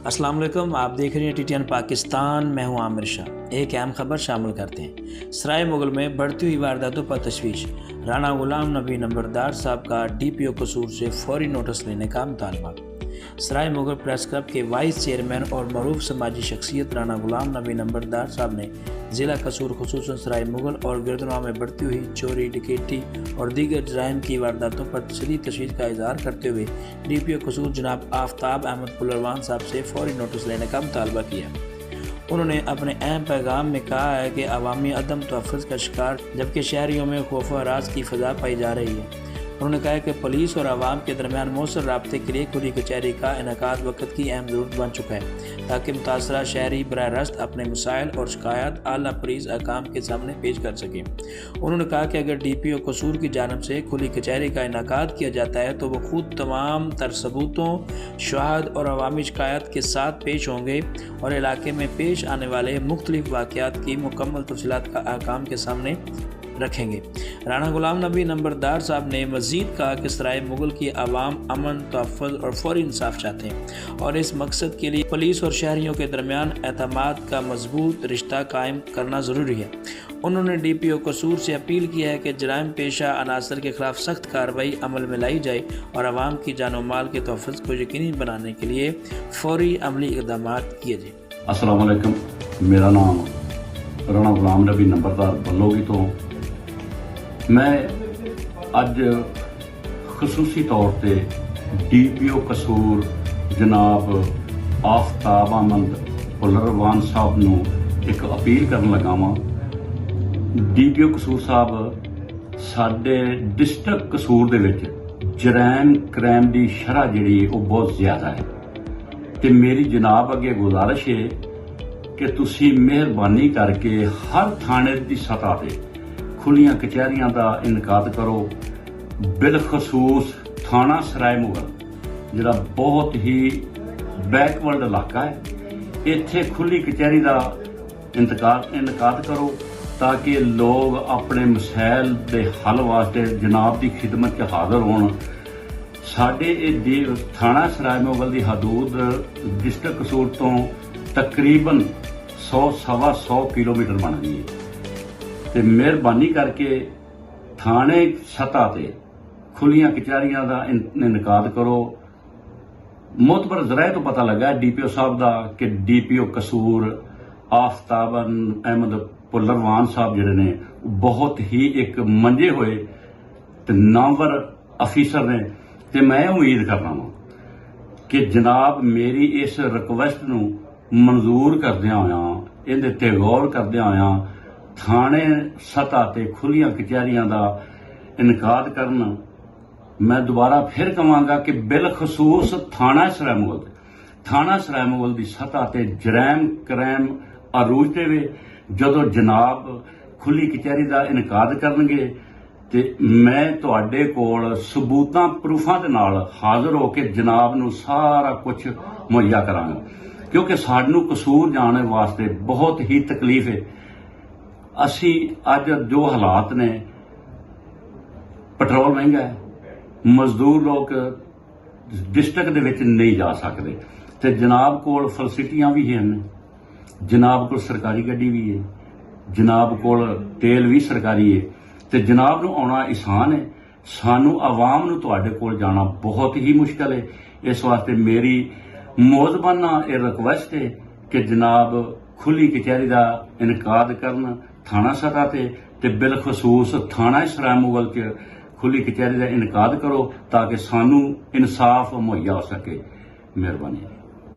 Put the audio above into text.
अस्सलाम वालेकुम, आप देख रहे हैं TTN पाकिस्तान। मैं हूं आमिर शाह। एक अहम खबर शामिल करते हैं। सराय मुगल में बढ़ती हुई वारदातों पर तशवीश। राना गुलाम नबी नंबरदार साहब का DPO कसूर से फौरी नोटिस लेने का मुतालबा। सराय मुगल प्रेस क्लब के वाइस चेयरमैन और मरूफ समाजी शख्सियत राना गुलाम नबी नंबरदार साहब ने ज़िला कसूर खुसूसन सराय मुगल और गिरदनवा में बढ़ती हुई चोरी, डकैती और दीगर जराइम की वारदातों पर शदीद तशवीश का इजहार करते हुए DPO कसूर जनाब आफ्ताब अहमद पुलरवान साहब से फौरी नोटिस लेने का मुतालबा किया। उन्होंने अपने अहम पैगाम में कहा है कि अवामी अदम तहफ़्फ़ुज़ का शिकार जबकि शहरियों में खौफ व हरास की फ़ज़ा पाई जा रही है। उन्होंने कहा कि पुलिस और आवाम के दरमियान मौसर राब्ते के लिए खुली कचहरी का इनेकाद वक्त की अहम ज़रूरत बन चुका है ताकि मुतासरा शहरी बराह रास्त अपने मसाइल और शिकायत आला पुलिस अहकाम के सामने पेश कर सकें। उन्होंने कहा कि अगर DPO कसूर की जानब से खुली कचहरी का इनेकाद किया जाता है तो वह खुद तमाम तर सबूतों, शहाद और अवामी शिकायत के साथ पेश होंगे और इलाके में पेश आने वाले मुख्तलिफ वाक़यात की मुकम्मल तफसीलात का अहकाम के सामने रखेंगे। राना गुलाम नबी नंबरदार साहब ने मज़ीद कहा कि सराय मुगल की आवाम अमन, तहफ़्फ़ुज़ और फौरी इंसाफ चाहते हैं और इस मकसद के लिए पुलिस और शहरियों के दरमियान एतमाद का मजबूत रिश्ता कायम करना ज़रूरी है। उन्होंने DPO कसूर से अपील किया है कि जराइम पेशा अनासर के ख़िलाफ़ सख्त कार्रवाई अमल में लाई जाए और आवाम की जान और माल के तहफ़्फ़ुज़ को यकीनी बनाने के लिए फौरी अमली इक़दाम किए जाए। अस्सलाम वालेकुम, मेरा नाम राना गुलाम नबी नंबरदार बल्लोगी तो मैं अज खसूसी तौर पे DPO कसूर जनाब आफ्ताब अहमद पुलरवान साहब नूं एक अपील करन लगा वां। DPO कसूर साहब साडे डिस्ट्रिक्ट कसूर दे विच जराइम क्राइम दी शरह जिहड़ी ओह बहुत ज़्यादा है ते मेरी जनाब अगे गुजारिश है कि तुसीं मेहरबानी करके हर थाने दी सतह ते खुलियां कचहरियां का इनकाद करो। बिलखसूस थाना सराय मुगल जिहड़ा बहुत ही बैकवर्ड इलाका है, इत्थे खुली कचहरी का इनकाद करो ताकि लोग अपने मसैल के हल वास्ते जनाब की खिदमत च हाज़र होण। साडे थाना सराय मुगल की हदूद डिस्ट्रिक्ट कसूर तो तकरीबन 100-125 किलोमीटर बन गई है ते मेहरबानी करके थाने सतह ते खुलियां कचहरियां का इनकाद करो। मोतबर जराए तो पता लगा DPO साहब का कि DPO कसूर आफ्ताब अहमद पुलरवान साहब जिहड़े ने बहुत ही एक मंजे हुए ते नामवर अफीसर ने ते मैं उम्मीद करना वा कि जनाब मेरी इस रिक्वेस्ट नूं मंजूर करदियां होयां इहदे ते गौर करदियां होयां थाने सतह ते खुलियां कचहरियां का इनकाद करन। मैं दोबारा फिर कहांगा कि बिलखसूस थाना सराय मुगल की सतह ते जराइम क्राइम अरूज देवे। जदों जनाब खुली कचहरी का इनकाद करनगे ते मैं तुहाडे कोल सबूतां प्रूफां दे नाल हाज़र होके जनाब नूं सारा कुछ मुहैया करांगा, क्योंकि सानूं कसूर जाने वास्ते बहुत ही तकलीफ है। असी अज जो हालात ने, पेट्रोल महंगा है, मजदूर लोग डिस्ट्रिक्ट दे विच नहीं जा सकते ते जनाब कोल फैसिलिटियां भी हैं, जनाब कोल सरकारी गड्डी भी है, जनाब कोल तेल भी सरकारी है ते जनाब नूं आउणा आसान है। सानू आवाम नूं तुहाडे कोल जाना बहुत ही मुश्किल है। इस वास्ते मेरी मौजबाना यह रिक्वेस्ट है कि जनाब खुली कचहरी का इनकाद करन थाना सतह ते बिलखसूस थाना सराय मुगल च खुली कचहरी का इनकाद करो ताकि सानू इंसाफ मुहैया हो सके। मेहरबानी।